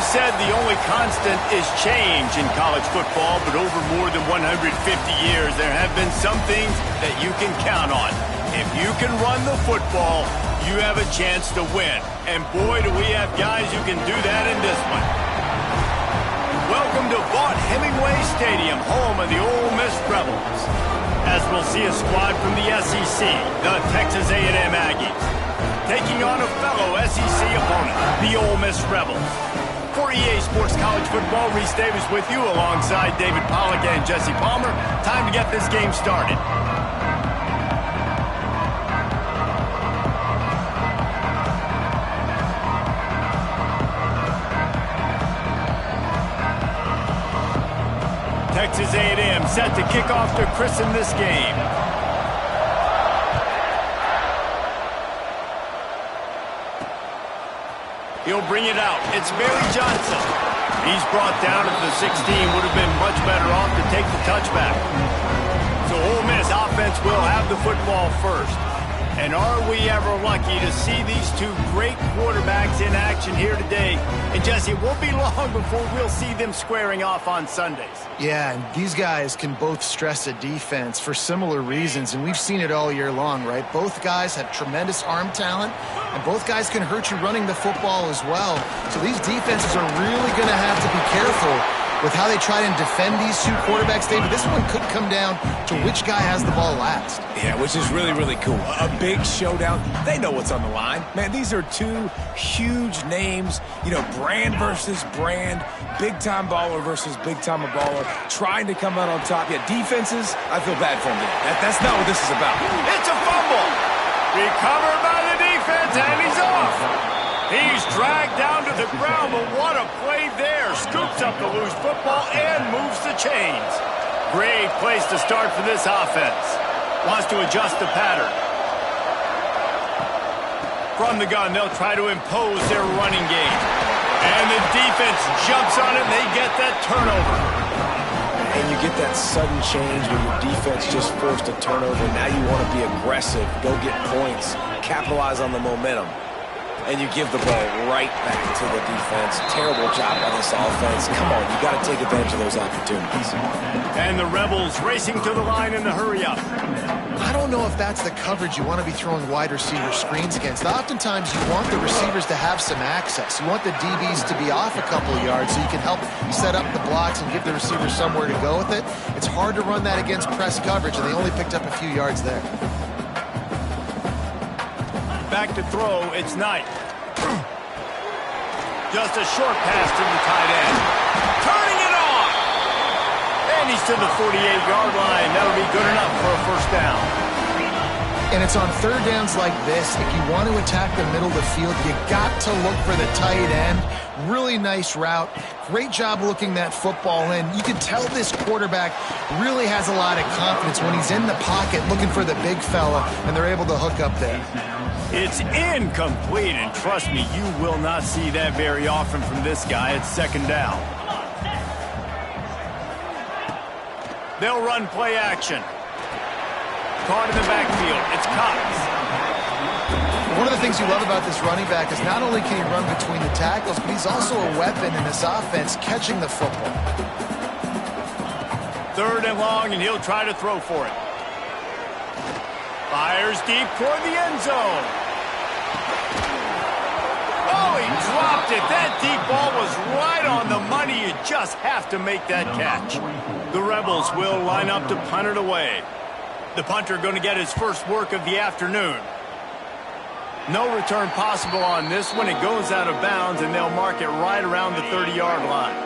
said the only constant is change in college football, but over more than 150 years, there have been some things that you can count on. If you can run the football, you have a chance to win. And boy, do we have guys who can do that in this one. Welcome to Vaught-Hemingway Stadium, home of the Ole Miss Rebels. As we'll see a squad from the SEC, the Texas A&M Aggies, taking on a fellow SEC opponent, the Ole Miss Rebels. For EA Sports College Football, Reese Davis with you alongside David Pollack and Jesse Palmer. Time to get this game started. Texas A&M set to kick off to christen this game. He'll bring it out. It's Barry Johnson. He's brought down at the 16. Would have been much better off to take the touchback. So Ole Miss offense will have the football first. And are we ever lucky to see these two great quarterbacks in action here today? And Jesse, it won't be long before we'll see them squaring off on Sundays. Yeah, and these guys can both stress a defense for similar reasons, and we've seen it all year long, right? Both guys have tremendous arm talent, and both guys can hurt you running the football as well. So these defenses are really going to have to be careful with how they try and defend these two quarterbacks, David. This one could come down to which guy has the ball last. Yeah, which is really, really cool. A big showdown. They know what's on the line. Man, these are two huge names. You know, brand versus brand. Big-time baller versus big-time baller. Trying to come out on top. Yeah, defenses, I feel bad for them. That's not what this is about. It's a fumble. Recovered by the defense, and he's off. He's dragged down to the ground, but what a play there. Scoops up the loose football and moves the chains. Great place to start for this offense. Wants to adjust the pattern. From the gun, they'll try to impose their running game. And the defense jumps on it, and they get that turnover. And you get that sudden change when your defense just forced a turnover. Now you want to be aggressive, go get points, capitalize on the momentum. And you give the ball right back to the defense. Terrible job by this offense. Come on, you got to take advantage of those opportunities. And the Rebels racing to the line in the hurry-up. I don't know if that's the coverage you want to be throwing wide receiver screens against. Oftentimes, you want the receivers to have some access. You want the DBs to be off a couple of yards so you can help set up the blocks and give the receivers somewhere to go with it. It's hard to run that against press coverage, and they only picked up a few yards there. Back to throw, it's Knight. Just a short pass to the tight end. Turning it on! And he's to the 48-yard line. That'll be good enough for a first down. And it's on third downs like this. If you want to attack the middle of the field, you got to look for the tight end. Really nice route. Great job looking that football in. You can tell this quarterback really has a lot of confidence when he's in the pocket looking for the big fella, and they're able to hook up there. It's incomplete, and trust me, you will not see that very often from this guy. It's second down. They'll run play action. Caught in the backfield. It's Cox. One of the things you love about this running back is not only can he run between the tackles, but he's also a weapon in this offense catching the football. Third and long, and he'll try to throw for it. Fires deep toward the end zone. Oh, he dropped it. That deep ball was right on the money. You just have to make that catch. The Rebels will line up to punt it away. The punter going to get his first work of the afternoon. No return possible on this one. It goes out of bounds, and they'll mark it right around the 30-yard line.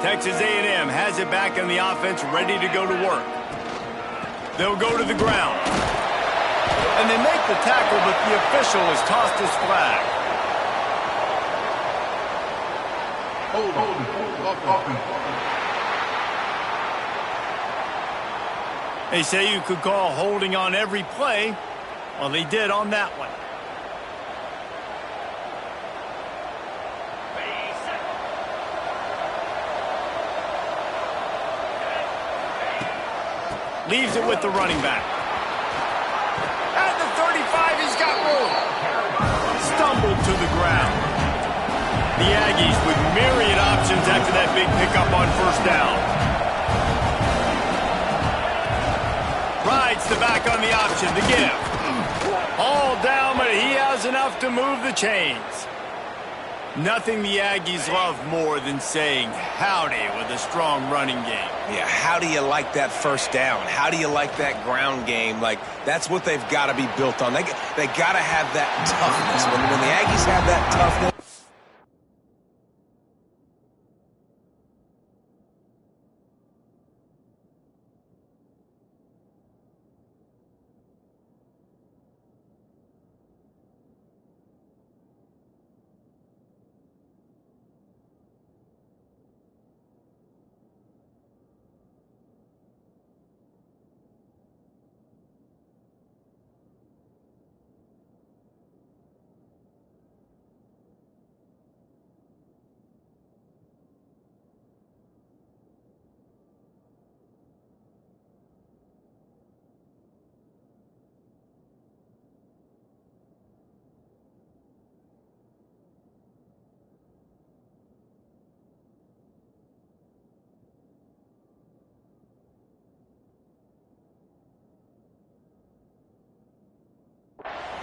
Texas A&M has it back on the offense, ready to go to work. They'll go to the ground. And they make the tackle, but the official has tossed his flag. They say you could call holding on every play. Well, they did on that one. Leaves it with the running back. At the 35, he's got room. Stumbled to the ground. The Aggies with myriad options after that big pickup on first down. Rides the back on the option, the give. All down, but he has enough to move the chains. Nothing the Aggies love more than saying howdy with a strong running game. Yeah, how do you like that first down? How do you like that ground game? Like, that's what they've got to be built on. They got to have that toughness. When the Aggies have that toughness,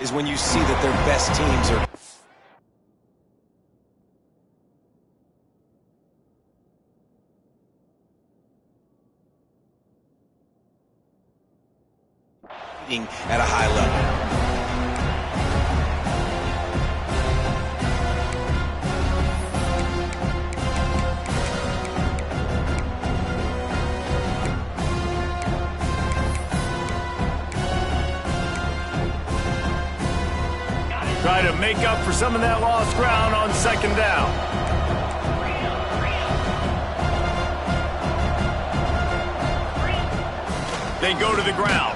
is when you see that their best teams are at a high level. Try to make up for some of that lost ground on second down. They go to the ground.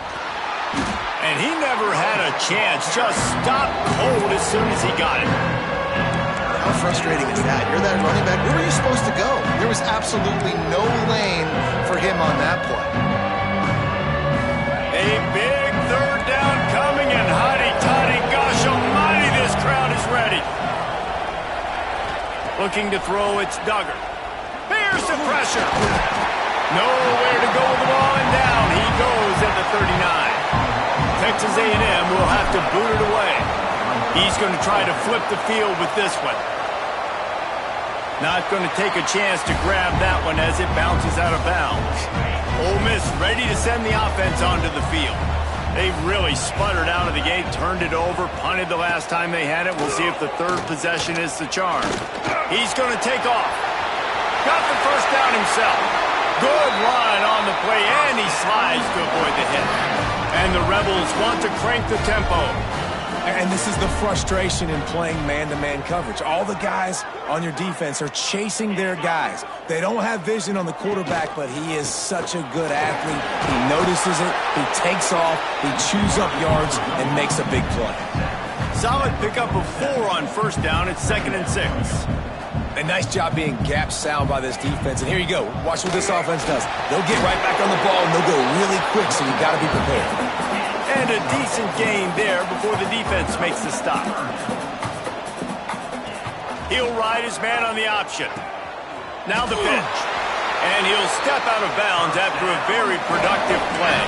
And he never had a chance. Just stopped cold as soon as he got it. How frustrating is that? You're that running back. Where were you supposed to go? There was absolutely no lane for him on that play. A big third down coming, and hotty-toddy, gosh almighty, this crowd is ready. Looking to throw, it's Duggar. Here's the pressure. Nowhere to go with the ball, and down he goes at the 39. Texas A&M will have to boot it away. He's going to try to flip the field with this one. Not going to take a chance to grab that one as it bounces out of bounds. Ole Miss ready to send the offense onto the field. They've really sputtered out of the gate, turned it over, punted the last time they had it. We'll see if the third possession is the charm. He's going to take off. Got the first down himself. Good run on the play, and he slides to avoid the hit. And the Rebels want to crank the tempo. And this is the frustration in playing man-to-man coverage. All the guys on your defense are chasing their guys. They don't have vision on the quarterback, but he is such a good athlete. He notices it, he takes off, he chews up yards, and makes a big play. Solid pickup of 4 on first down. It's 2nd and 6. A nice job being gap sound by this defense. And here you go. Watch what this offense does. They'll get right back on the ball, and they'll go really quick, so you got to be prepared. And a decent gain there before the defense makes the stop. He'll ride his man on the option. Now the pitch. And he'll step out of bounds after a very productive play.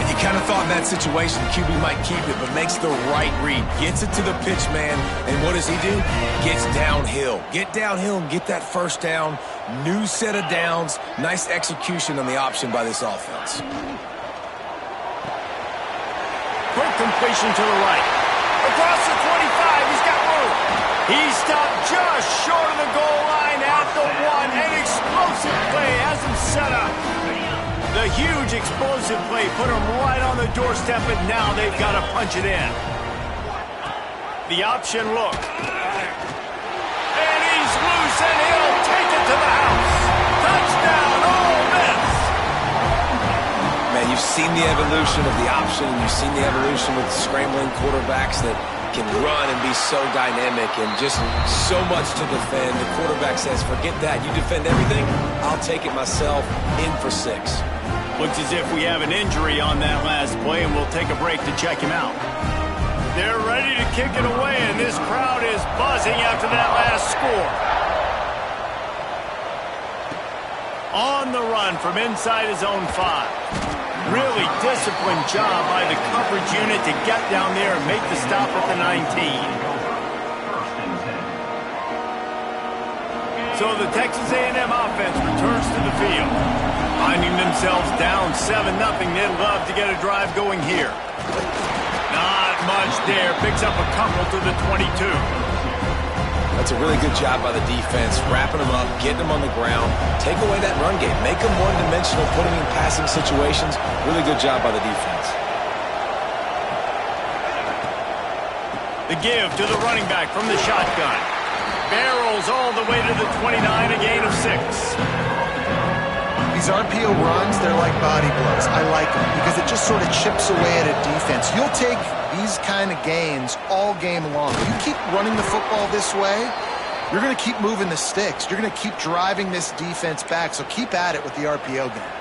And you kind of thought in that situation QB might keep it, but makes the right read. Gets it to the pitch man, and what does he do? Gets downhill. Get downhill and get that first down. New set of downs. Nice execution on the option by this offense. Quick completion to the right. Across the 25, he's got room. He stopped just short of the goal line at the 1. An explosive play has him set up. The huge explosive play put him right on the doorstep, and now they've got to punch it in. The option look. And he's loose, and he'll take it to the house. Touchdown, Ole Miss. Man, you've seen the evolution of the option. You've seen the evolution with scrambling quarterbacks that can run and be so dynamic and just so much to defend. The quarterback says, forget that. You defend everything, I'll take it myself. In for 6. Looks as if we have an injury on that last play, and we'll take a break to check him out. They're ready to kick it away, and this crowd is buzzing after that last score. On the run from inside his own 5. Really disciplined job by the coverage unit to get down there and make the stop at the 19. So the Texas A&M offense returns to the field. Finding themselves down 7-0, they'd love to get a drive going here. Not much there. Picks up a couple to the 22. That's a really good job by the defense, wrapping them up, getting them on the ground, take away that run game, make them one-dimensional, put them in passing situations. Really good job by the defense. The give to the running back from the shotgun. Barrels all the way to the 29, a gain of 6. These RPO runs, they're like body blows. I like them because it just sort of chips away at a defense. You'll take these kind of gains all game long. You keep running the football this way, you're going to keep moving the sticks. You're going to keep driving this defense back, so keep at it with the RPO game.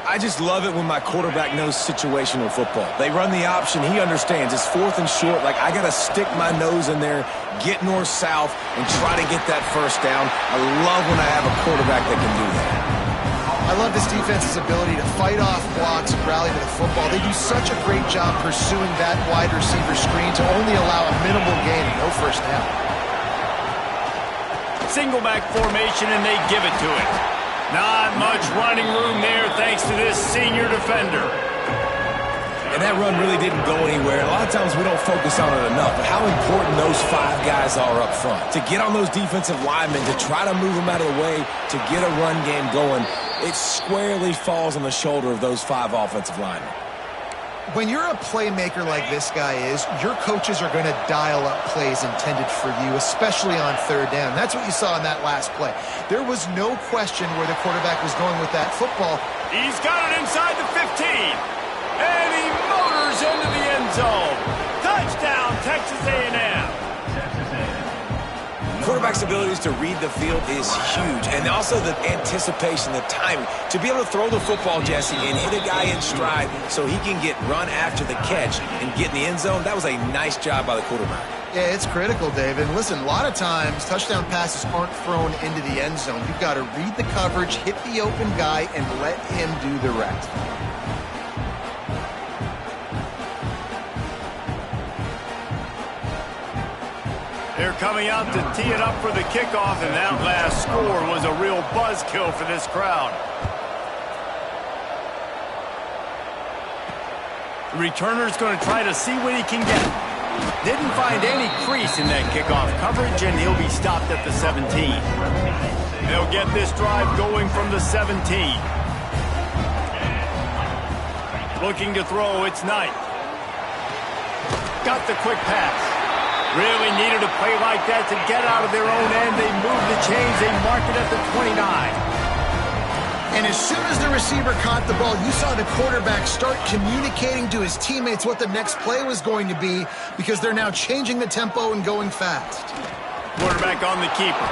I just love it when my quarterback knows situational football. They run the option. He understands. It's 4th and short. Like, I got to stick my nose in there, get north-south, and try to get that first down. I love when I have a quarterback that can do that. I love this defense's ability to fight off blocks and rally to the football. They do such a great job pursuing that wide receiver screen to only allow a minimal gain and no first down. Single back formation, and they give it to it. Not much running room there thanks to this senior defender. And that run really didn't go anywhere. A lot of times we don't focus on it enough, but how important those 5 guys are up front. To get on those defensive linemen, to try to move them out of the way, to get a run game going, it squarely falls on the shoulder of those 5 offensive linemen. When you're a playmaker like this guy is, your coaches are going to dial up plays intended for you, especially on 3rd down. That's what you saw in that last play. There was no question where the quarterback was going with that football. He's got it inside the 15. And he motors into the end zone. Touchdown, Texas A&M. Quarterback's abilities to read the field is huge, and also the anticipation, the timing. To be able to throw the football, Jesse, and hit a guy in stride so he can get run after the catch and get in the end zone, that was a nice job by the quarterback. Yeah, it's critical, David. Listen, a lot of times touchdown passes aren't thrown into the end zone. You've got to read the coverage, hit the open guy, and let him do the rest. They're coming out to tee it up for the kickoff, and that last score was a real buzzkill for this crowd. The returner's going to try to see what he can get. Didn't find any crease in that kickoff coverage, and he'll be stopped at the 17. They'll get this drive going from the 17. Looking to throw, it's Knight. Got the quick pass. Really needed a play like that to get out of their own end. They move the chains. They mark it at the 29. And as soon as the receiver caught the ball, you saw the quarterback start communicating to his teammates what the next play was going to be because they're now changing the tempo and going fast. Quarterback on the keeper.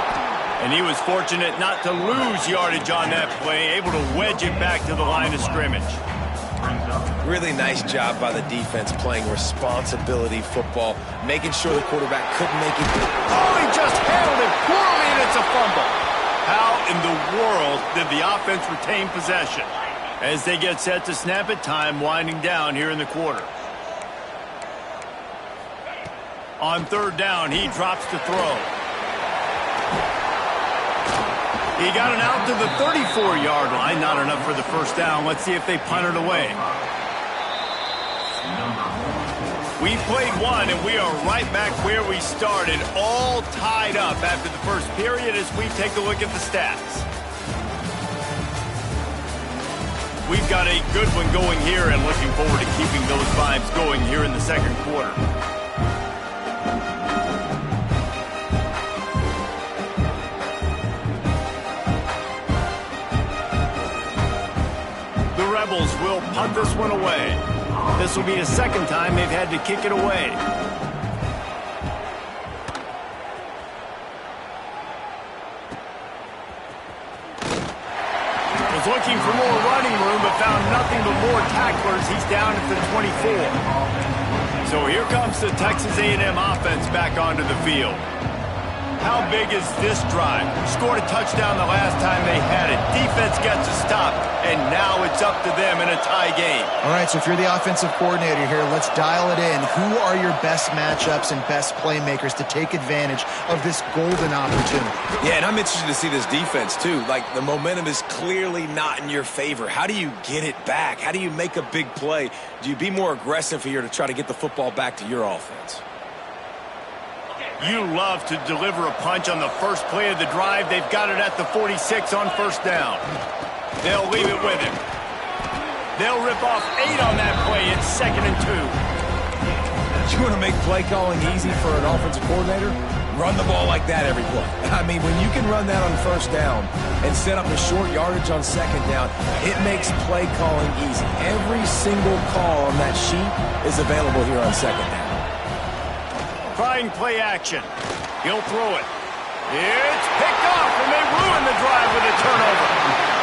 And he was fortunate not to lose yardage on that play, able to wedge it back to the line of scrimmage. Really nice job by the defense playing responsibility football, making sure the quarterback couldn't make it. Oh, he just handled it poorly, and it's a fumble. How in the world did the offense retain possession? As they get set to snap it, time winding down here in the quarter. On 3rd down, he drops to throw. He got it out to the 34-yard line. Not enough for the first down. Let's see if they punt it away. We played one, and we are right back where we started, all tied up after the first period as we take a look at the stats. We've got a good one going here and looking forward to keeping those vibes going here in the second quarter. The Rebels will punt this one away. This will be the second time they've had to kick it away. Was looking for more running room, but found nothing but more tacklers. He's down at the 24. So here comes the Texas A&M offense back onto the field. How big is this drive? Scored a touchdown the last time they had it. Defense gets a stop, and now it's up to them in a tie game. All right, so if you're the offensive coordinator here, let's dial it in. Who are your best matchups and best playmakers to take advantage of this golden opportunity? Yeah, and I'm interested to see this defense, too. Like, the momentum is clearly not in your favor. How do you get it back? How do you make a big play? Do you be more aggressive here to try to get the football back to your offense? You love to deliver a punch on the first play of the drive. They've got it at the 46 on first down. They'll leave it with him. They'll rip off 8 on that play. It's 2nd and 2. You want to make play calling easy for an offensive coordinator? Run the ball like that every play. I mean, when you can run that on first down and set up a short yardage on second down, it makes play calling easy. Every single call on that sheet is available here on second down. Trying play action. He'll throw it. It's picked off, and they ruin the drive with a turnover.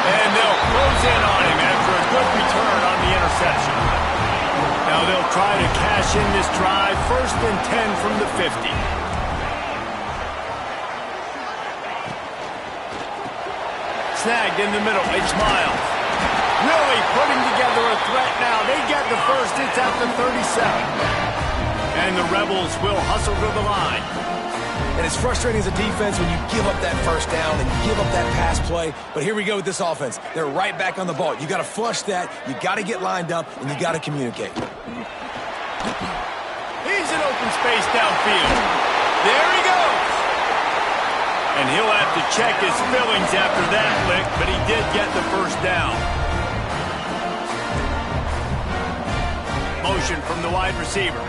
And they'll close in on him after a good return on the interception. Now they'll try to cash in this drive. 1st and 10 from the 50. Snagged in the middle. It's Miles. Really putting together a threat now. They get the first. It's at the 37. And the Rebels will hustle to the line. And it's frustrating as a defense when you give up that first down and you give up that pass play. But here we go with this offense. They're right back on the ball. You got to flush that. You got to get lined up, and you got to communicate. He's in open space downfield. There he goes. And he'll have to check his fillings after that lick, but he did get the first down. Motion from the wide receiver.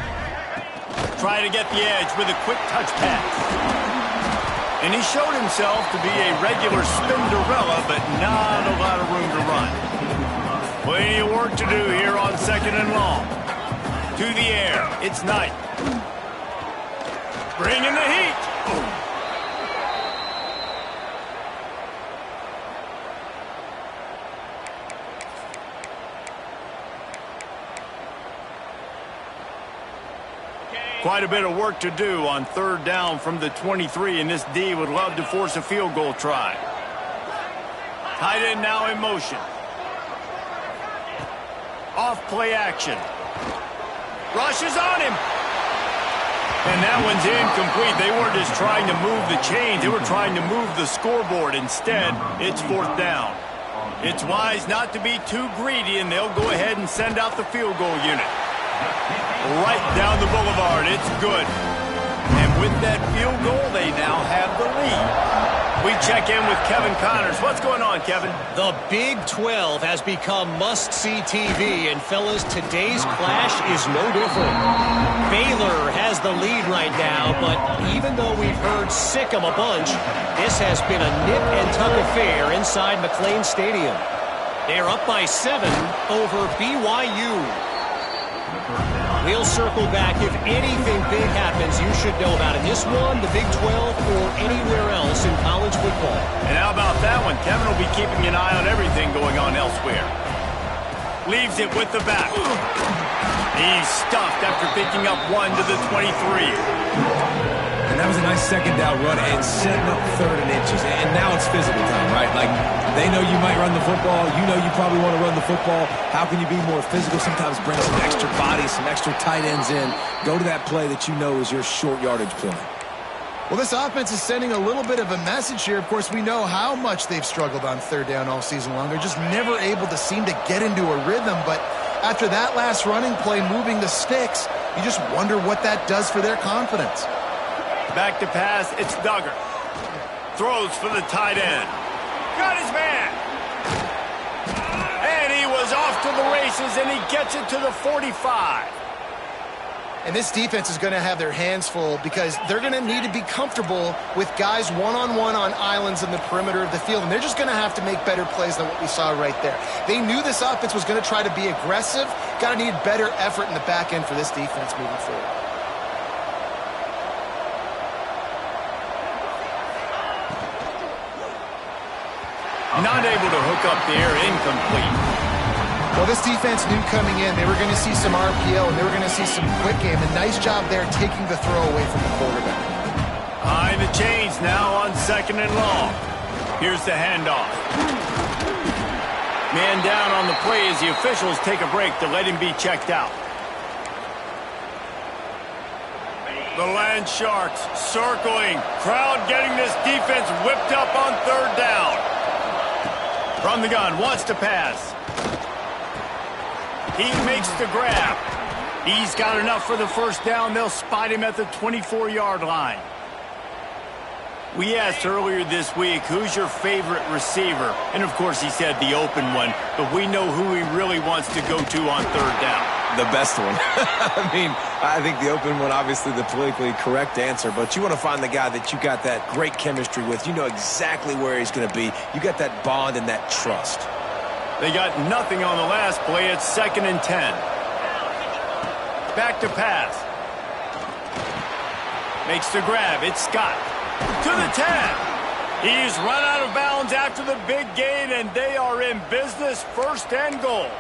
Trying to get the edge with a quick touch pass. And he showed himself to be a regular Spinderella, but not a lot of room to run. Plenty of work to do here on 2nd and long. To the air. It's Knight. Bringing the heat. Quite a bit of work to do on 3rd down from the 23, and this D would love to force a field goal try. Tight end now in motion. Off play action. Rushes on him. And that one's incomplete. They weren't just trying to move the chains. They were trying to move the scoreboard. Instead, it's 4th down. It's wise not to be too greedy, and they'll go ahead and send out the field goal unit. Right down the boulevard. It's good. And with that field goal, they now have the lead. We check in with Kevin Connors. What's going on, Kevin? The Big 12 has become must-see TV, and fellas, today's clash is no different. Baylor has the lead right now, but even though we've heard sick 'em a bunch, this has been a nip-and-tuck affair inside McLean Stadium. They're up by 7 over BYU. We'll circle back. If anything big happens, you should know about it. This one, the Big 12, or anywhere else in college football. And how about that one? Kevin will be keeping an eye on everything going on elsewhere. Leaves it with the back. He's stuffed after picking up 1 to the 23. And that was a nice second down run and setting up 3rd and inches. And now it's physical time, right? Like, they know you might run the football. You know you probably want to run the football. How can you be more physical? Sometimes bring some extra bodies, some extra tight ends in. Go to that play that you know is your short yardage point. Well, this offense is sending a little bit of a message here. Of course, we know how much they've struggled on 3rd down all season long. They're just never able to seem to get into a rhythm. But after that last running play, moving the sticks, you just wonder what that does for their confidence. Back to pass, it's Duggar. Throws for the tight end. Got his man. And he was off to the races, and he gets it to the 45. And this defense is going to have their hands full because they're going to need to be comfortable with guys one-on-one on islands in the perimeter of the field. And they're just going to have to make better plays than what we saw right there. They knew this offense was going to try to be aggressive. Got to need better effort in the back end for this defense moving forward. Not able to hook up there, incomplete. Well, this defense knew coming in they were going to see some RPO and they were going to see some quick game. A nice job there taking the throw away from the quarterback. Behind the chains now on 2nd and long. Here's the handoff. Man down on the play as the officials take a break to let him be checked out. The Land Sharks circling. Crowd getting this defense whipped up on 3rd down. From the gun, wants to pass. He makes the grab. He's got enough for the 1st down. They'll spot him at the 24-yard line. We asked earlier this week, who's your favorite receiver? And, of course, he said the open one. But we know who he really wants to go to on 3rd down. The best one. I mean, I think the open one, obviously the politically correct answer, but you want to find the guy that you got that great chemistry with. You know exactly where he's going to be. You got that bond and that trust. They got nothing on the last play. It's 2nd and 10. Back to pass. Makes the grab. It's Scott. To the 10. He's run out of bounds after the big gain, and they are in business. 1st and goal.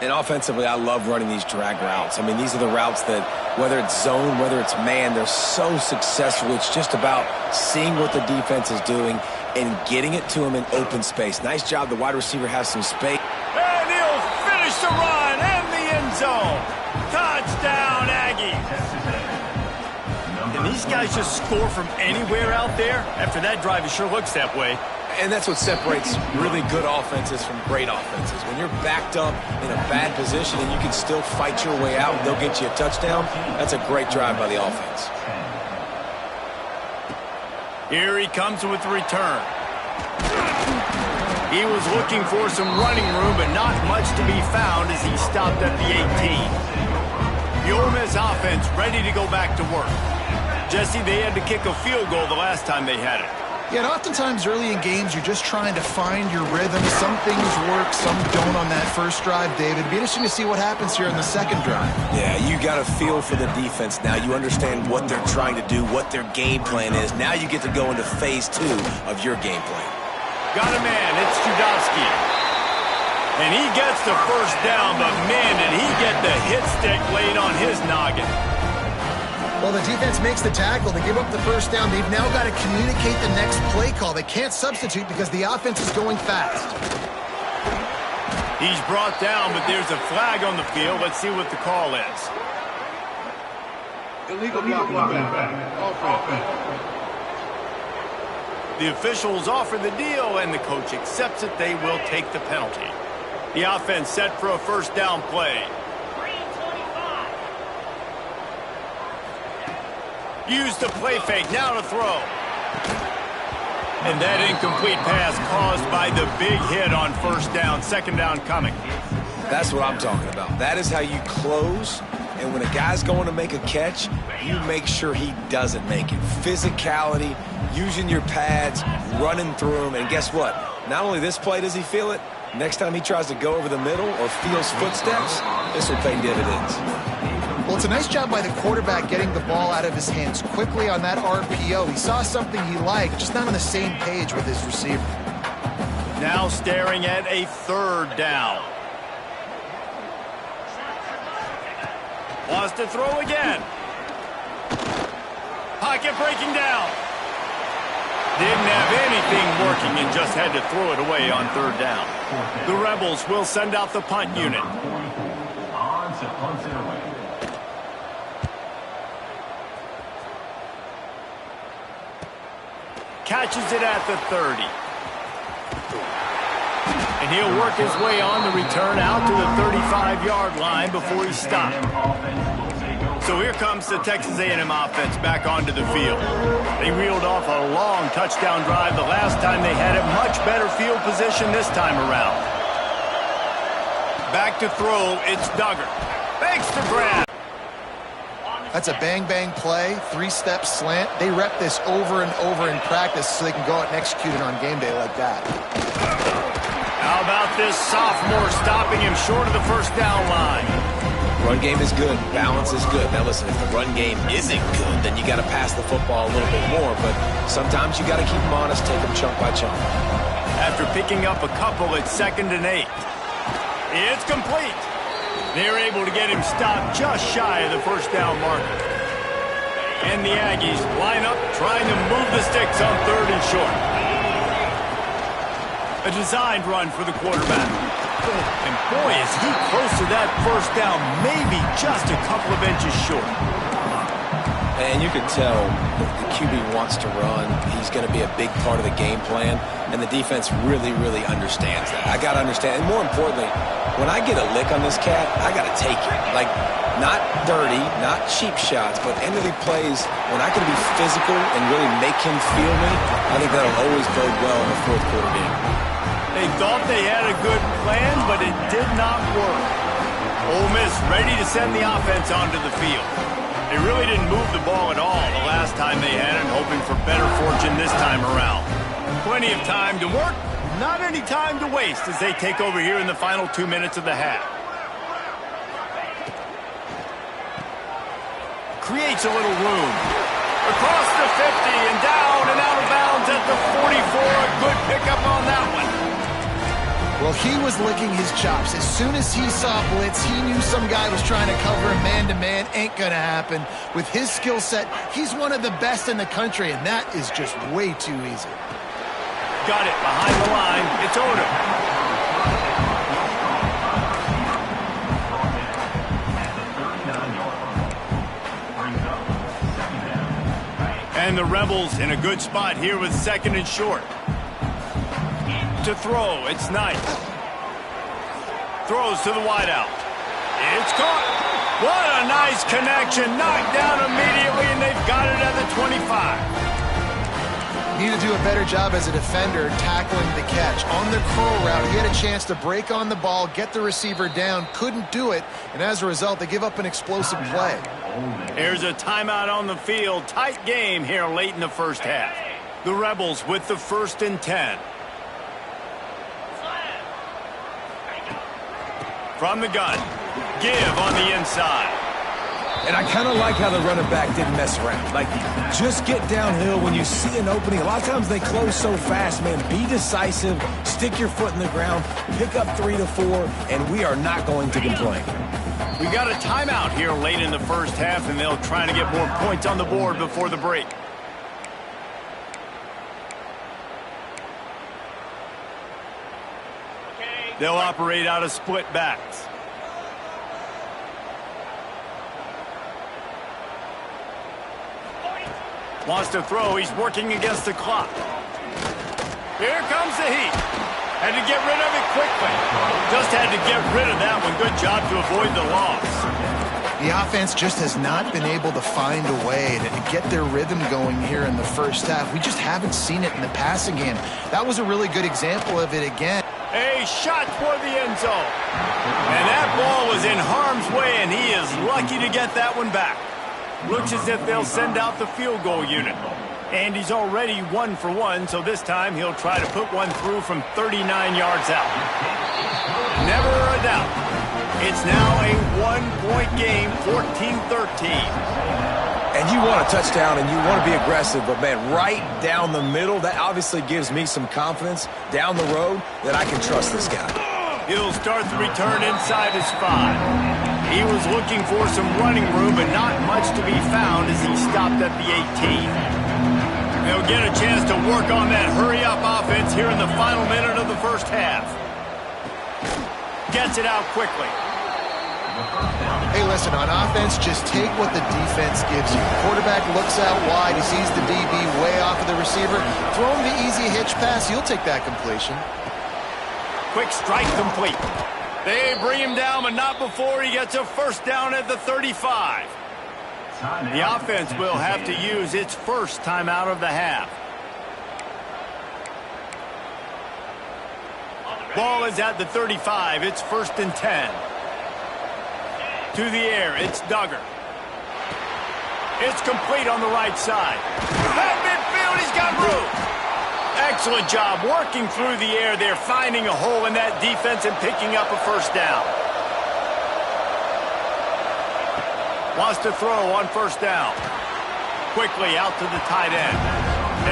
And offensively, I love running these drag routes. I mean, these are the routes that, whether it's zone, whether it's man, they're so successful. It's just about seeing what the defense is doing and getting it to him in open space. Nice job. The wide receiver has some space. And he'll finish the run and the end zone. Touchdown, Aggies. Can these guys just score from anywhere out there? After that drive, it sure looks that way. And that's what separates really good offenses from great offenses. When you're backed up in a bad position and you can still fight your way out and they'll get you a touchdown, that's a great drive by the offense. Here he comes with the return. He was looking for some running room, but not much to be found as he stopped at the 18. The Ole Miss offense ready to go back to work. Jesse, they had to kick a field goal the last time they had it. Yeah, and oftentimes early in games, you're just trying to find your rhythm. Some things work, some don't on that first drive, David. It'd be interesting to see what happens here in the 2nd drive. Yeah, you got a feel for the defense now. You understand what they're trying to do, what their game plan is. Now you get to go into phase 2 of your game plan. Got a man, it's Judowski. And he gets the 1st down, but man, did he get the hit stick laid on his noggin. Well, the defense makes the tackle. They give up the 1st down. They've now got to communicate the next play call. They can't substitute because the offense is going fast. He's brought down, but there's a flag on the field. Let's see what the call is. Illegal blocking. The officials offer the deal, and the coach accepts it. They will take the penalty. The offense set for a 1st down play. Use the play fake, now to throw. And that incomplete pass caused by the big hit on 1st down. 2nd down coming. That's what I'm talking about. That is how you close. And when a guy's going to make a catch, you make sure he doesn't make it. Physicality, using your pads, running through him. And guess what? Not only this play does he feel it, next time he tries to go over the middle or feels footsteps, this will pay dividends. Well, it's a nice job by the quarterback getting the ball out of his hands quickly on that RPO. He saw something he liked, just not on the same page with his receiver. Now staring at a 3rd down. Wants to throw again. Pocket breaking down. Didn't have anything working and just had to throw it away on 3rd down. The Rebels will send out the punt unit. Catches it at the 30. And he'll work his way on the return out to the 35-yard line before he stopped. So here comes the Texas A&M offense back onto the field. They reeled off a long touchdown drive the last time they had it. Much better field position this time around. Back to throw, it's Duggar. Makes the grab. That's a bang-bang play, 3-step slant. They rep this over and over in practice so they can go out and execute it on game day like that. How about this sophomore stopping him short of the 1st down line? Run game is good. Balance is good. Now, listen, if the run game isn't good, then you got to pass the football a little bit more. But sometimes you got to keep them honest, take them chunk by chunk. After picking up a couple, it's 2nd and 8. It's complete. They're able to get him stopped just shy of the first down marker. And the Aggies line up trying to move the sticks on 3rd and short. A designed run for the quarterback. And boy, is he close to that first down, maybe just a couple of inches short. And you can tell the QB wants to run. He's going to be a big part of the game plan, and the defense really, really understands that. I got to understand, and more importantly, when I get a lick on this cat, I got to take it. Like, not dirty, not cheap shots, but end of the plays, when I can be physical and really make him feel me, I think that'll always bode well in the 4th quarter game. They thought they had a good plan, but it did not work. Ole Miss ready to send the offense onto the field. They really didn't move the ball at all the last time they had it, hoping for better fortune this time around. Plenty of time to work, not any time to waste as they take over here in the final 2 minutes of the half. Creates a little room. Across the 50 and down and out of bounds at the 44. A good pickup on that one. Well, he was licking his chops. As soon as he saw blitz, he knew some guy was trying to cover him man-to-man. Ain't gonna happen. With his skill set, he's one of the best in the country, and that is just way too easy. Got it behind the line. It's Odom. And the Rebels in a good spot here with 2nd and short. To throw, it's Knight. Throws to the wideout. It's caught. What a nice connection. Knocked down immediately, and they've got it at the 25. Need to do a better job as a defender tackling the catch. On the curl route, he had a chance to break on the ball, get the receiver down, couldn't do it, and as a result, they give up an explosive play. Here's a timeout on the field. Tight game here late in the first half. The Rebels with the 1st and 10. From the gun. Give on the inside. And I kind of like how the running back didn't mess around. Like, just get downhill when you see an opening. A lot of times they close so fast, man. Be decisive, stick your foot in the ground, pick up 3 to 4, and we are not going to complain. We got a timeout here late in the first half, and they'll try to get more points on the board before the break. They'll operate out of split backs. Wants to throw. He's working against the clock. Here comes the heat. Had to get rid of it quickly. Just had to get rid of that one. Good job to avoid the loss. The offense just has not been able to find a way to get their rhythm going here in the first half. We just haven't seen it in the passing game. That was a really good example of it again. A shot toward the end zone. And that ball was in harm's way, and he is lucky to get that one back. Looks as if they'll send out the field goal unit. And he's already 1 for 1, so this time he'll try to put one through from 39 yards out. Never a doubt. It's now a 1-point game, 14-13. And you want a touchdown and you want to be aggressive, but, man, right down the middle, that obviously gives me some confidence down the road that I can trust this guy. He'll start the return inside his 5. He was looking for some running room, but not much to be found as he stopped at the 18. They'll get a chance to work on that hurry-up offense here in the final minute of the first half. Gets it out quickly. Hey, listen, on offense, just take what the defense gives you. Quarterback looks out wide. He sees the DB way off of the receiver. Throw him the easy hitch pass. He'll take that completion. Quick strike complete. They bring him down, but not before he gets a first down at the 35. The offense will have to use its first timeout of the half. Ball is at the 35. It's 1st and 10. To the air, it's Duggar. It's complete on the right side. At midfield, he's got room. Excellent job working through the air there, finding a hole in that defense and picking up a first down. Wants to throw on first down. Quickly out to the tight end.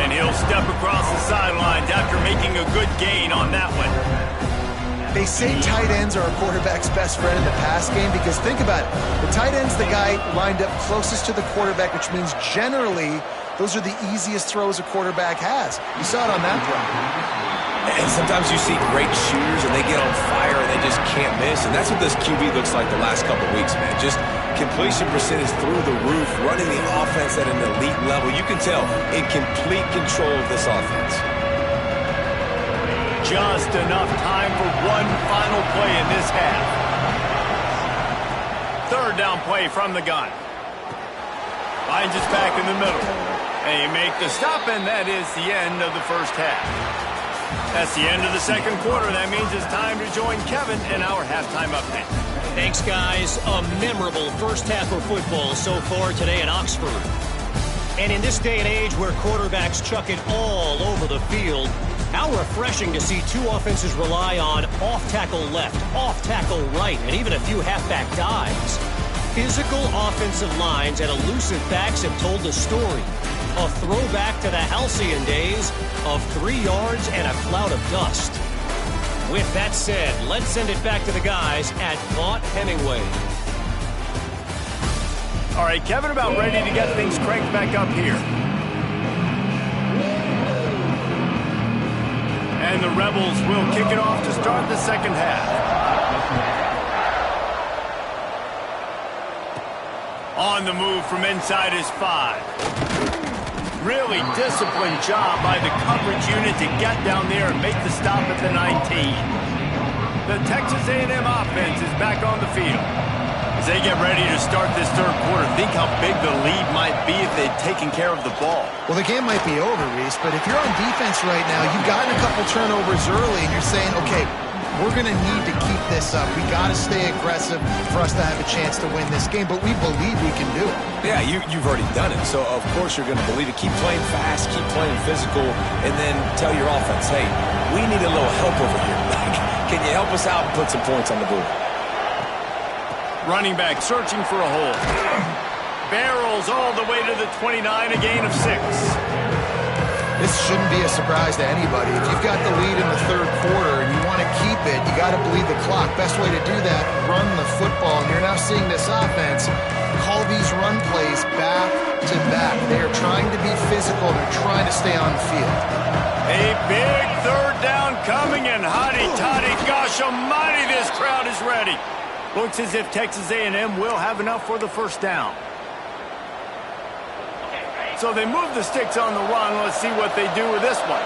And he'll step across the sidelines after making a good gain on that one. They say tight ends are a quarterback's best friend in the pass game because think about it. The tight end's the guy lined up closest to the quarterback, which means generally those are the easiest throws a quarterback has. You saw it on that play. And sometimes you see great shooters and they get on fire and they just can't miss. And that's what this QB looks like the last couple weeks, man. Just completion percentage through the roof, running the offense at an elite level. You can tell in complete control of this offense. Just enough time for one final play in this half. Third down play from the gun. Finds his back in the middle. And he make the stop, and that is the end of the first half. That's the end of the second quarter. That means it's time to join Kevin in our halftime update. Thanks, guys. A memorable first half of football so far today in Oxford. And in this day and age where quarterbacks chuck it all over the field, how refreshing to see two offenses rely on off-tackle left, off-tackle right, and even a few halfback dives. Physical offensive lines and elusive backs have told the story. A throwback to the halcyon days of 3 yards and a cloud of dust. With that said, let's send it back to the guys at Vaught Hemingway. All right, Kevin, about ready to get things cranked back up here. And the Rebels will kick it off to start the second half. On the move from inside his 5. Really disciplined job by the coverage unit to get down there and make the stop at the 19. The Texas A&M offense is back on the field. As they get ready to start this third quarter, think how big the lead might be if they'd taken care of the ball. Well, the game might be over, Reese, but if you're on defense right now, you've gotten a couple turnovers early, and you're saying, okay, we're going to need to keep this up. We got to stay aggressive for us to have a chance to win this game, but we believe we can do it. Yeah, you've already done it, so of course you're going to believe it. Keep playing fast, keep playing physical, and then tell your offense, hey, we need a little help over here. Can you help us out and put some points on the board? Running back searching for a hole. Barrels all the way to the 29, a gain of 6. This shouldn't be a surprise to anybody. If you've got the lead in the third quarter and you want to keep it, you got to bleed the clock. Best way to do that, run the football. And you're now seeing this offense call these run plays back to back. They are trying to be physical. They're trying to stay on the field. A big third down coming, and hotty-toddy, gosh almighty, this crowd is ready. Looks as if Texas A&M will have enough for the first down. So they move the sticks on the run. Let's see what they do with this one.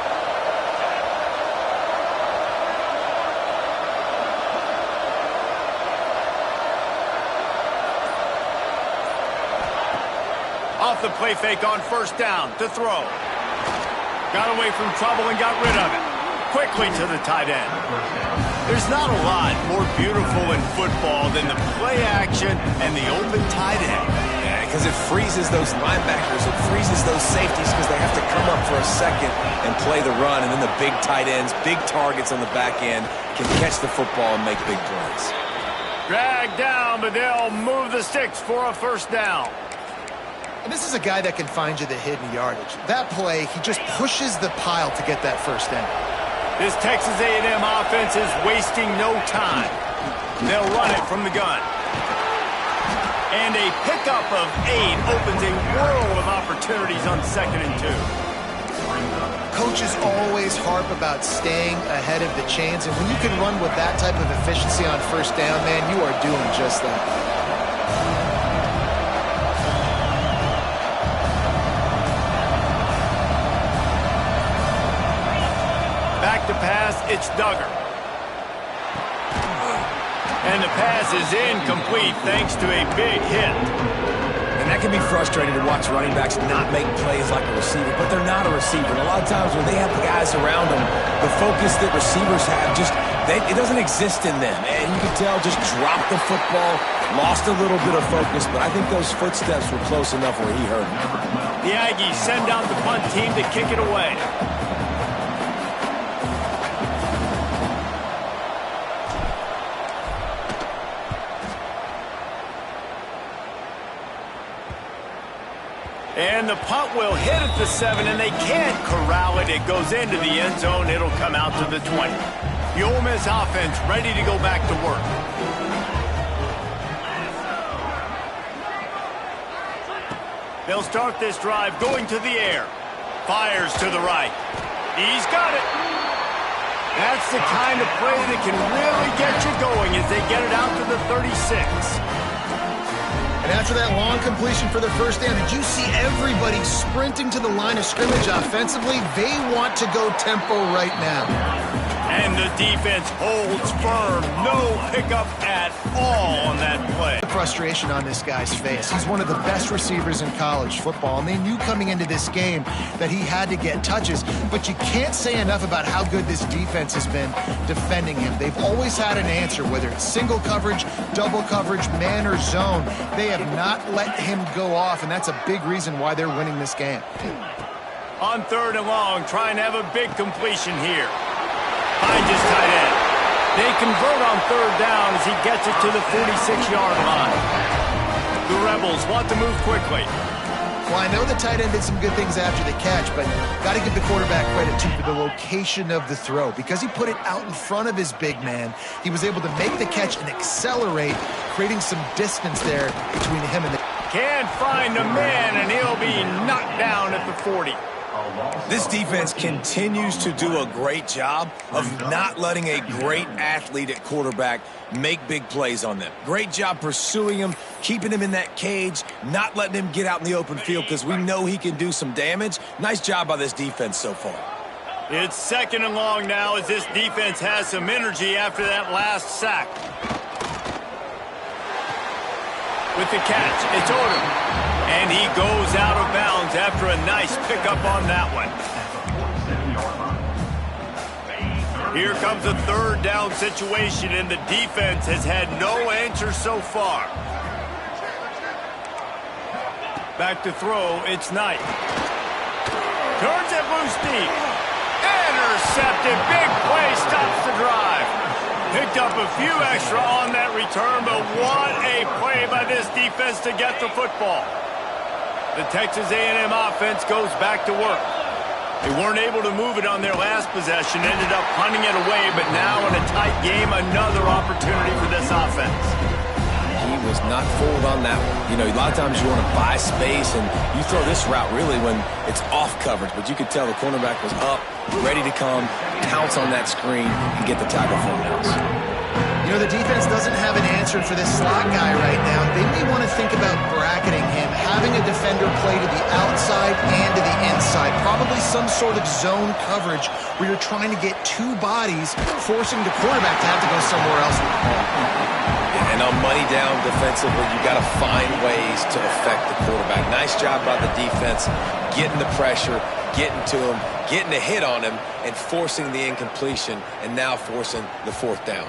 Off the play fake on first down to throw. Got away from trouble and got rid of it. Quickly to the tight end. There's not a lot more beautiful in football than the play action and the open tight end. Yeah, because it freezes those linebackers. It freezes those safeties because they have to come up for a second and play the run. And then the big tight ends, big targets on the back end can catch the football and make big plays. Dragged down, but they'll move the sticks for a first down. And this is a guy that can find you the hidden yardage. That play, he just pushes the pile to get that first down. This Texas A&M offense is wasting no time. They'll run it from the gun. And a pickup of 8 opens a world of opportunities on 2nd and 2. Coaches always harp about staying ahead of the chains, and when you can run with that type of efficiency on first down, man, you are doing just that. Back to pass, it's Duggar. And the pass is incomplete thanks to a big hit. And that can be frustrating to watch running backs not make plays like a receiver, but they're not a receiver. And a lot of times when they have the guys around them, the focus that receivers have it doesn't exist in them. And you can tell just dropped the football, lost a little bit of focus, but I think those footsteps were close enough where he hurt him. The Aggies send out the punt team to kick it away. And the punt will hit at the 7, and they can't corral it. It goes into the end zone. It'll come out to the 20. The Ole Miss offense ready to go back to work. They'll start this drive going to the air. Fires to the right. He's got it. That's the kind of play that can really get you going as they get it out to the 36. And after that long completion for the first down, did you see everybody sprinting to the line of scrimmage offensively? They want to go tempo right now. And the defense holds firm. No pickup at all on that play. Frustration on this guy's face. He's one of the best receivers in college football, and they knew coming into this game that he had to get touches, but you can't say enough about how good this defense has been defending him. They've always had an answer, whether it's single coverage, double coverage, man or zone. They have not let him go off, and that's a big reason why they're winning this game. On 3rd and long, trying to have a big completion here. Finds his tight end. They convert on 3rd down as he gets it to the 46-yard line. The Rebels want to move quickly. Well, I know the tight end did some good things after the catch, but got to give the quarterback credit, too, for the location of the throw. Because he put it out in front of his big man, he was able to make the catch and accelerate, creating some distance there between him and the... Can't find the man, and he'll be knocked down at the 40. This defense continues to do a great job of not letting a great athlete at quarterback make big plays on them. Great job pursuing him, keeping him in that cage, not letting him get out in the open field because we know he can do some damage. Nice job by this defense so far. It's 2nd and long now as this defense has some energy after that last sack. With the catch, it's Odom. And he goes out of bounds after a nice pickup on that one. Here comes a 3rd down situation, and the defense has had no answer so far. Back to throw, it's Knight. Turns it loose deep. Intercepted, big play, stops the drive. Picked up a few extra on that return, but what a play by this defense to get the football. The Texas A&M offense goes back to work. They weren't able to move it on their last possession, ended up punting it away, but now in a tight game, another opportunity for this offense. He was not fooled on that one. You know, a lot of times you want to buy space, and you throw this route really when it's off coverage, but you could tell the cornerback was up, ready to come, pounce on that screen, and get the tackle for him. You know, the defense doesn't have an answer for this slot guy right now. They may want to think about bracketing him, having a defender play to the outside and to the inside. Probably some sort of zone coverage where you're trying to get 2 bodies, forcing the quarterback to have to go somewhere else with the ball. Yeah, and on money down defensively, you got to find ways to affect the quarterback. Nice job by the defense, getting the pressure, getting to him, getting a hit on him, and forcing the incompletion, and now forcing the 4th down.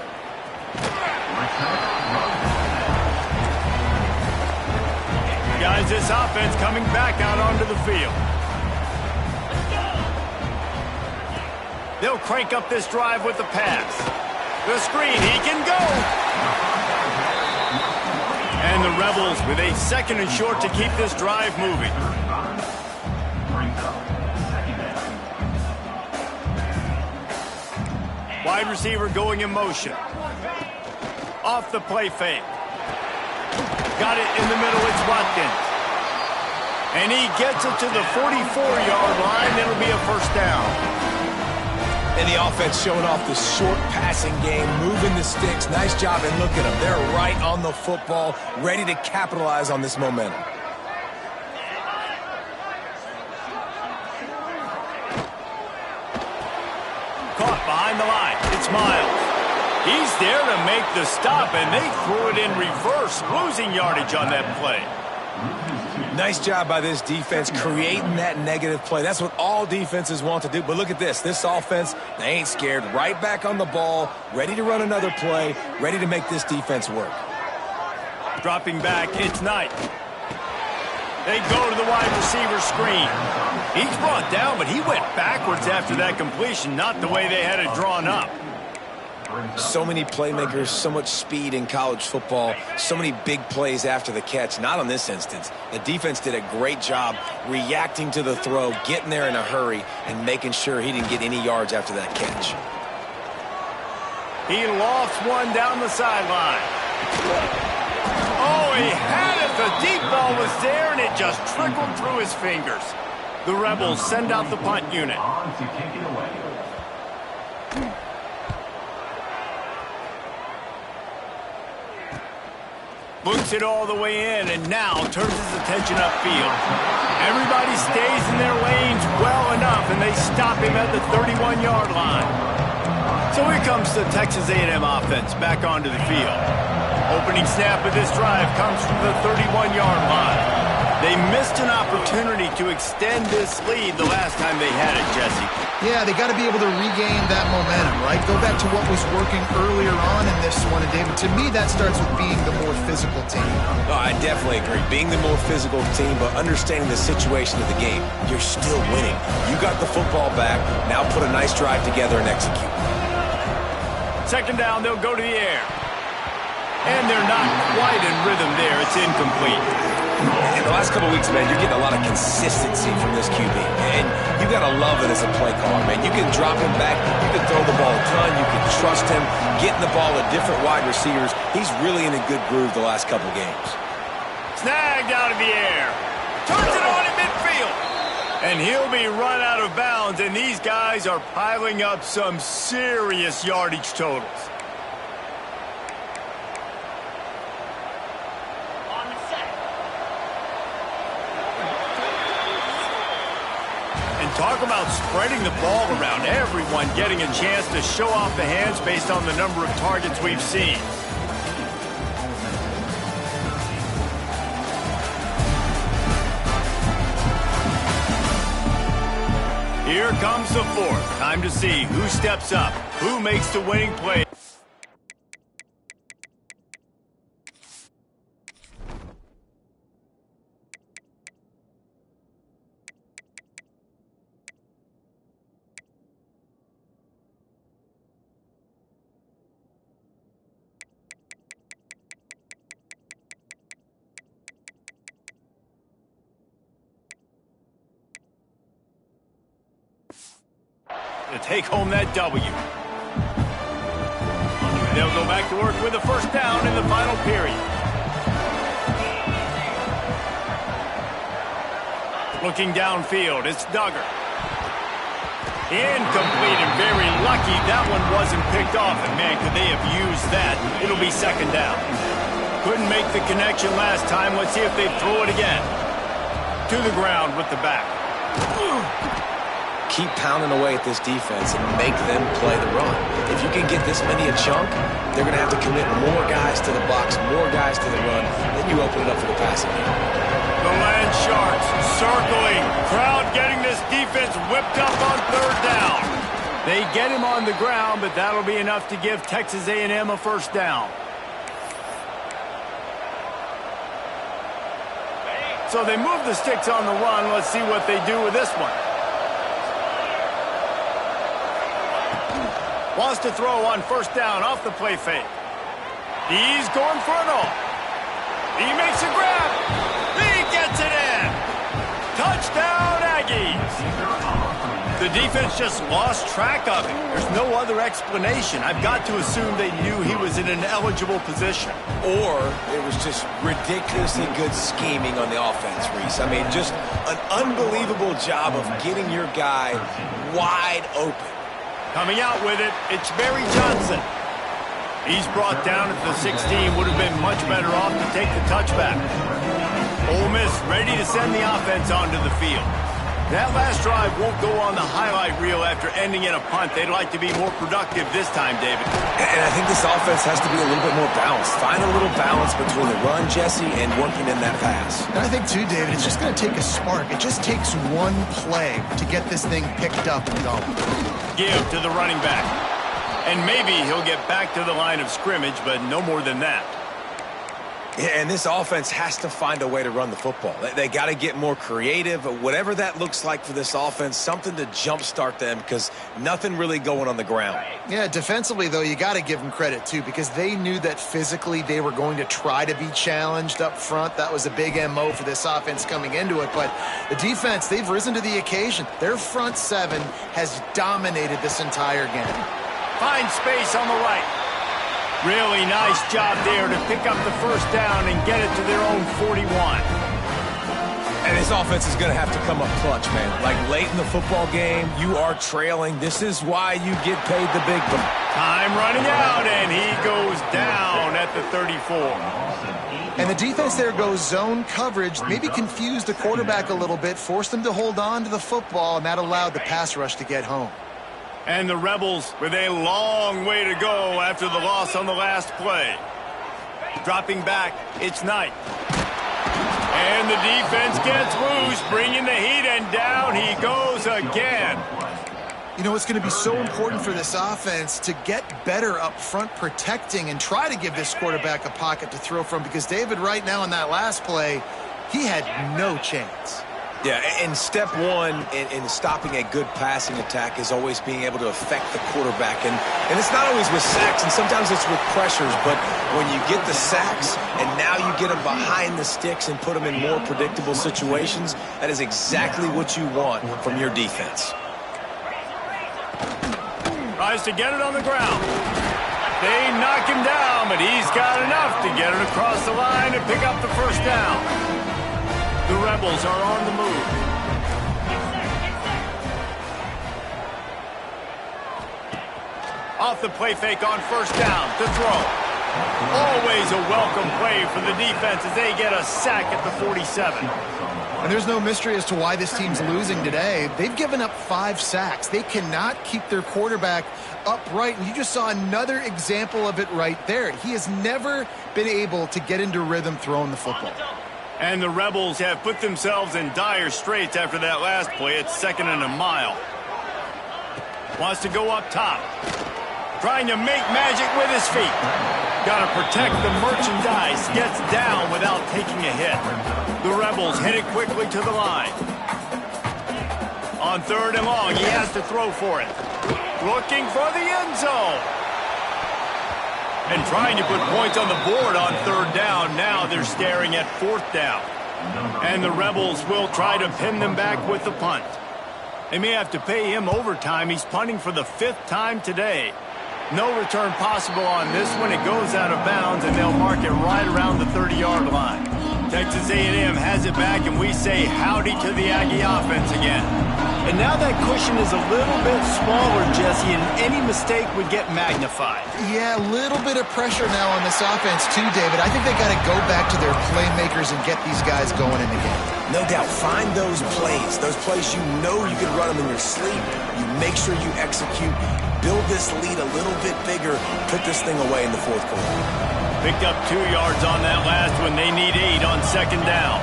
Guys, this offense coming back out onto the field. They'll crank up this drive with the pass. The screen, he can go. And the Rebels with a 2nd and short to keep this drive moving. Wide receiver going in motion. Off the play fake. Got it in the middle, it's Watkins. And he gets it to the 44-yard line. It'll be a 1st down. And the offense showing off the short passing game, moving the sticks. Nice job, and look at them. They're right on the football, ready to capitalize on this momentum. Caught behind the line. It's Miles. He's there to make the stop, and they threw it in reverse, losing yardage on that play. Nice job by this defense creating that negative play. That's what all defenses want to do. But look at this. This offense, they ain't scared. Right back on the ball, ready to run another play, ready to make this defense work. Dropping back, it's Knight. They go to the wide receiver screen. He's brought down, but he went backwards after that completion, not the way they had it drawn up. So many playmakers, so much speed in college football, so many big plays after the catch. Not on this instance. The defense did a great job reacting to the throw, getting there in a hurry, and making sure he didn't get any yards after that catch. He lofts one down the sideline. Oh, he had it. The deep ball was there, and it just trickled through his fingers. The Rebels send out the punt unit. Looks it all the way in, and now turns his attention upfield. Everybody stays in their lanes well enough, and they stop him at the 31-yard line. So here comes the Texas A&M offense back onto the field. Opening snap of this drive comes from the 31-yard line. They missed an opportunity to extend this lead the last time they had it, Jesse. Yeah, they got to be able to regain that momentum, right? Go back to what was working earlier on in this one. And, David, to me, that starts with being the more physical team. Oh, I definitely agree. Being the more physical team, but understanding the situation of the game. You're still winning. You got the football back. Now put a nice drive together and execute. Second down, they'll go to the air. And they're not quite in rhythm there. It's incomplete. In the last couple of weeks, man, you're getting a lot of consistency from this QB. And you got to love it as a play caller, man. You can drop him back. You can throw the ball a ton. You can trust him. Getting the ball to different wide receivers. He's really in a good groove the last couple games. Snagged out of the air. Turns it on in midfield. And he'll be run out of bounds. And these guys are piling up some serious yardage totals. Talk about spreading the ball around. Everyone getting a chance to show off the hands based on the number of targets we've seen. Here comes the fourth. Time to see who steps up, who makes the winning play. To take home that W. They'll go back to work with a first down in the final period. Looking downfield, it's Duggar. Incomplete and very lucky that one wasn't picked off. And man, could they have used that? It'll be second down. Couldn't make the connection last time. Let's see if they throw it again. To the ground with the back. Keep pounding away at this defense and make them play the run. If you can get this many a chunk, they're going to have to commit more guys to the box, more guys to the run. Then you open it up for the passing game. The Land Sharks circling. Crowd getting this defense whipped up on third down. They get him on the ground, but that'll be enough to give Texas A&M a first down. So they move the sticks on the run. Let's see what they do with this one. Wants to throw on first down off the play fake. He's going for it all. He makes a grab. He gets it in. Touchdown, Aggies. The defense just lost track of him. There's no other explanation. I've got to assume they knew he was in an eligible position. Or it was just ridiculously good scheming on the offense, Reese. I mean, just an unbelievable job of getting your guy wide open. Coming out with it, it's Barry Johnson. He's brought down at the 16. Would have been much better off to take the touchback. Ole Miss ready to send the offense onto the field. That last drive won't go on the highlight reel after ending in a punt. They'd like to be more productive this time, David. And I think this offense has to be a little bit more balanced. Find a little balance between the run, Jesse, and working in that pass. And I think, too, David, it's just going to take a spark. It just takes one play to get this thing picked up and going. Give to the running back. And maybe he'll get back to the line of scrimmage, but no more than that. Yeah, and this offense has to find a way to run the football. They got to get more creative, whatever that looks like for this offense, something to jumpstart them because nothing really going on the ground. Yeah, defensively, though, you got to give them credit, too, because they knew that physically they were going to try to be challenged up front. That was a big MO for this offense coming into it. But the defense, they've risen to the occasion. Their front seven has dominated this entire game. Finds space on the right. Really nice job there to pick up the first down and get it to their own 41. And this offense is going to have to come up clutch, man. Like late in the football game, you are trailing. This is why you get paid the big bucks. Time running out, and he goes down at the 34. And the defense there goes zone coverage, maybe confused the quarterback a little bit, forced him to hold on to the football, and that allowed the pass rush to get home. And the Rebels with a long way to go after the loss on the last play. Dropping back, it's Knight. And the defense gets loose, bringing the heat, and down he goes again. You know, it's going to be so important for this offense to get better up front protecting and try to give this quarterback a pocket to throw from, because David, right now in that last play, he had no chance. Yeah, and step one in stopping a good passing attack is always being able to affect the quarterback. And it's not always with sacks, and sometimes it's with pressures. But when you get the sacks and now you get them behind the sticks and put them in more predictable situations, that is exactly what you want from your defense. Tries to get it on the ground. They knock him down, but he's got enough to get it across the line and pick up the first down. The Rebels are on the move. Off the play fake on first down to throw. Always a welcome play for the defense as they get a sack at the 47. And there's no mystery as to why this team's losing today. They've given up 5 sacks. They cannot keep their quarterback upright, and you just saw another example of it right there. He has never been able to get into rhythm throwing the football. And the Rebels have put themselves in dire straits after that last play. It's 2nd and a mile. Wants to go up top. Trying to make magic with his feet. Got to protect the merchandise. Gets down without taking a hit. The Rebels headed quickly to the line. On 3rd and long, he has to throw for it. Looking for the end zone. And trying to put points on the board on 3rd down. Now they're staring at 4th down. And the Rebels will try to pin them back with the punt. They may have to pay him overtime. He's punting for the 5th time today. No return possible on this one. It goes out of bounds, and they'll mark it right around the 30-yard line. Texas A&M has it back, and we say howdy to the Aggie offense again. And now that cushion is a little bit smaller, Jesse, and any mistake would get magnified. Yeah, a little bit of pressure now on this offense too, David. I think they got to go back to their playmakers and get these guys going in the game. No doubt. Find those plays you know you can run them in your sleep. You make sure you execute. Build this lead a little bit bigger. Put this thing away in the 4th quarter. Picked up 2 yards on that last one. They need 8 on 2nd down.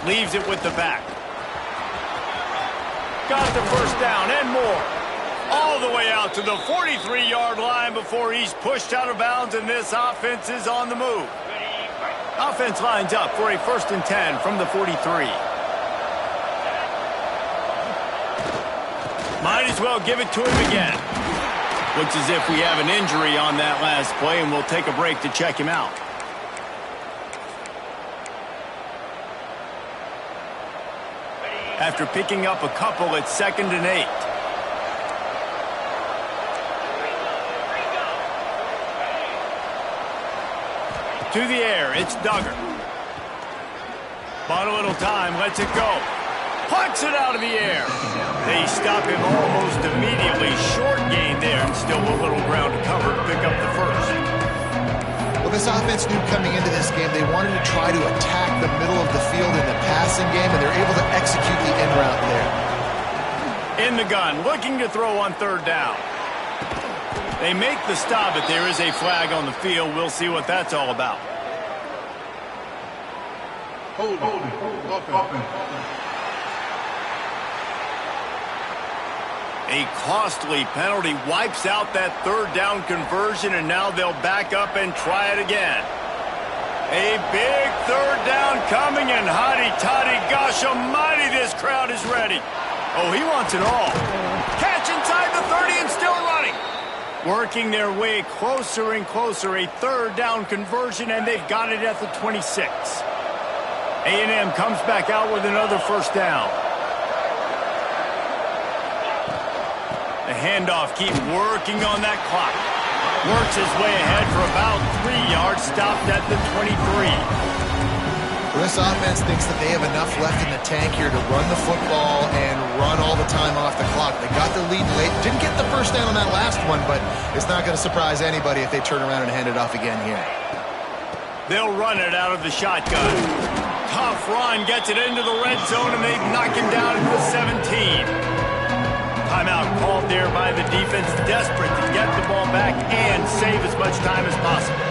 Leaves it with the back. Got the first down and more. All the way out to the 43-yard line before he's pushed out of bounds, and this offense is on the move. Offense lines up for a 1st and 10 from the 43. Might as well give it to him again. Looks as if we have an injury on that last play, and we'll take a break to check him out. After picking up a couple, it's 2nd and 8. To the air, it's Duggar. Bought a little time, lets it go. Punts it out of the air. They stop him almost immediately. Short gain there, and still a little ground to cover to pick up the first. Well, this offense knew coming into this game they wanted to try to attack the middle of the field in the passing game, and they're able to execute the end route there. In the gun, looking to throw on 3rd down. They make the stop, but there is a flag on the field. We'll see what that's all about. Hold it. A costly penalty wipes out that 3rd down conversion, and now they'll back up and try it again. A big 3rd down coming, and hotty-toddy, gosh almighty, this crowd is ready. Oh, he wants it all. Catch inside the 30 and still running. Working their way closer and closer, a 3rd down conversion, and they've got it at the 26. A&M comes back out with another 1st down. The handoff. Keep working on that clock. Works his way ahead for about 3 yards. Stopped at the 23. This offense thinks that they have enough left in the tank here to run the football and run all the time off the clock. They got the lead late. Didn't get the first down on that last one, but it's not going to surprise anybody if they turn around and hand it off again here. They'll run it out of the shotgun. Tough run, gets it into the red zone, and they knock him down to the 17. Timeout called there by the defense, desperate to get the ball back and save as much time as possible.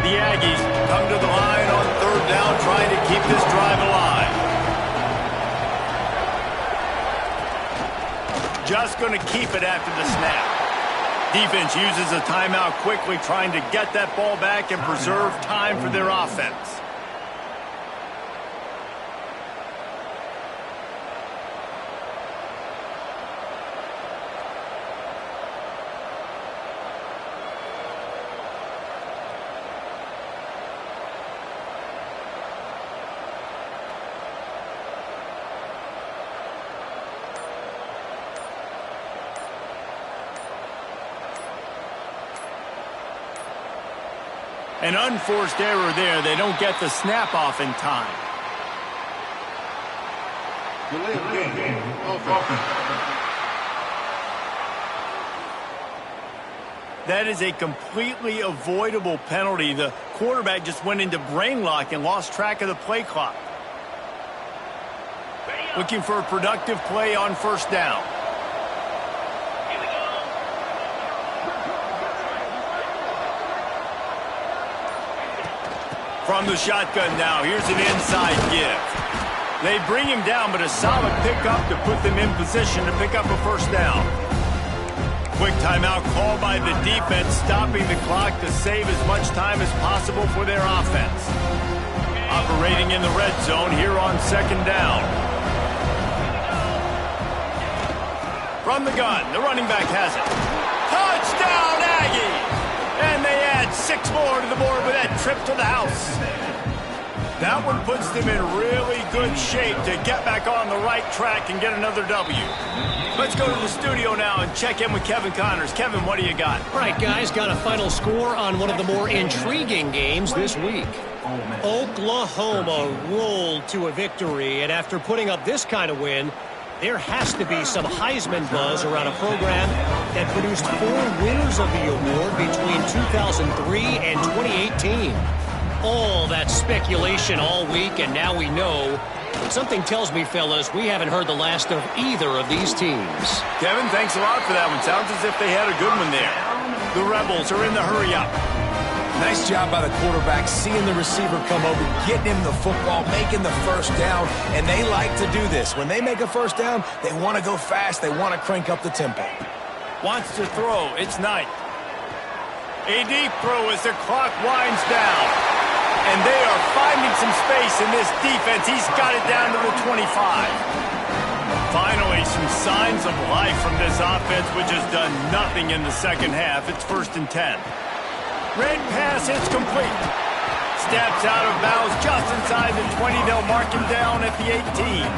The Aggies come to the line on third down, trying to keep this drive alive. Just going to keep it after the snap. Defense uses a timeout quickly, trying to get that ball back and preserve time for their offense. An unforced error there. They don't get the snap off in time. That is a completely avoidable penalty. The quarterback just went into brain lock and lost track of the play clock. Looking for a productive play on first down. From the shotgun now, here's an inside give. They bring him down, but a solid pickup to put them in position to pick up a first down. Quick timeout called by the defense, stopping the clock to save as much time as possible for their offense. Operating in the red zone here on second down. From the gun, the running back has it. Touchdown, Aggies! And they add 6 more to the board with that trip to the house. That one puts them in really good shape to get back on the right track and get another W. Let's go to the studio now and check in with Kevin Connors. Kevin, what do you got? All right, guys, got a final score on one of the more intriguing games this week. Oklahoma rolled to a victory, and after putting up this kind of win, there has to be some Heisman buzz around a program that produced 4 winners of the award between 2003 and 2018. All that speculation all week, and now we know. But something tells me, fellas, we haven't heard the last of either of these teams. Kevin, thanks a lot for that one. Sounds as if they had a good one there. The Rebels are in the hurry-up. Nice job by the quarterback, seeing the receiver come over, getting him the football, making the first down, and they like to do this. When they make a first down, they want to go fast. They want to crank up the tempo. Wants to throw. It's Knight. A deep throw as the clock winds down. And they are finding some space in this defense. He's got it down to the 25. Finally, some signs of life from this offense, which has done nothing in the second half. It's 1st and 10. Red pass, it's complete. Steps out of bounds just inside the 20. They'll mark him down at the 18.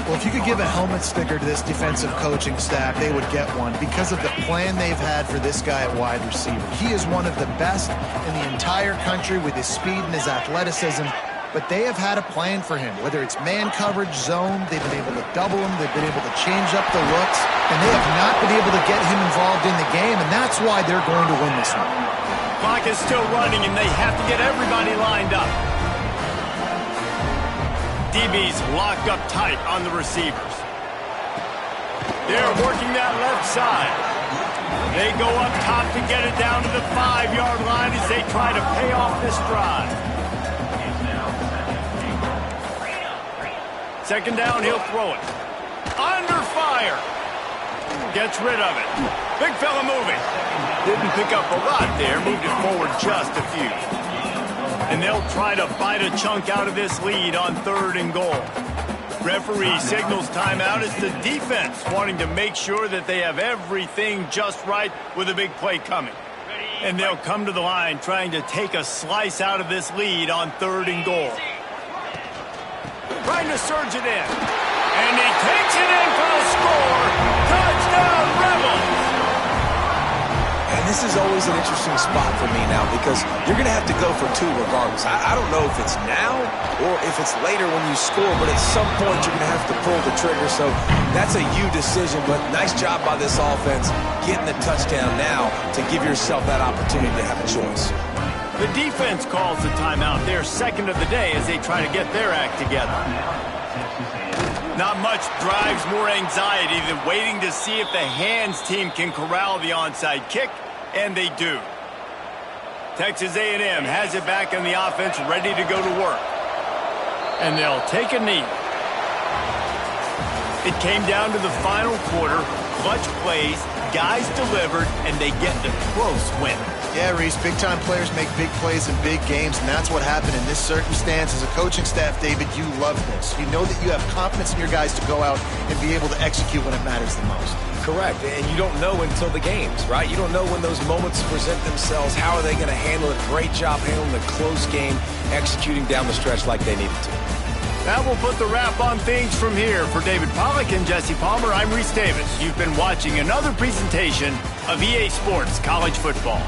Well, if you could give a helmet sticker to this defensive coaching staff, they would get one because of the plan they've had for this guy at wide receiver. He is one of the best in the entire country with his speed and his athleticism, but they have had a plan for him. Whether it's man coverage, zone, they've been able to double him, they've been able to change up the looks, and they have not been able to get him involved in the game, and that's why they're going to win this one. Clock is still running, and they have to get everybody lined up. DB's locked up tight on the receivers. They're working that left side. They go up top to get it down to the 5-yard line as they try to pay off this drive. Second down, he'll throw it. Under fire. Gets rid of it. Big fella moving. Didn't pick up a lot there. Moved it forward just a few. And they'll try to bite a chunk out of this lead on 3rd and goal. Referee signals timeout as the defense wanting to make sure that they have everything just right with a big play coming. And they'll come to the line trying to take a slice out of this lead on 3rd and goal. Trying to surge it in. And he takes it in for the score. Touchdown, Rebels! And this is always an interesting spot for me now because you're going to have to go for two regardless. I don't know if it's now or if it's later when you score, but at some point you're going to have to pull the trigger. So that's a you decision, but nice job by this offense getting the touchdown now to give yourself that opportunity to have a choice. The defense calls the timeout, their second of the day, as they try to get their act together. Not much drives more anxiety than waiting to see if the hands team can corral the onside kick, and they do. Texas A&M has it back in the offense, ready to go to work. And they'll take a knee. It came down to the final quarter, clutch plays, guys delivered, and they get the close win. Yeah, Reese, big-time players make big plays in big games, and that's what happened in this circumstance. As a coaching staff, David, you love this. You know that you have confidence in your guys to go out and be able to execute when it matters the most. Correct, and you don't know until the games, right? You don't know when those moments present themselves. How are they going to handle it? Great job handling the close game, executing down the stretch like they needed to. That will put the wrap on things from here. For David Pollack and Jesse Palmer, I'm Reese Davis. You've been watching another presentation of EA Sports College Football.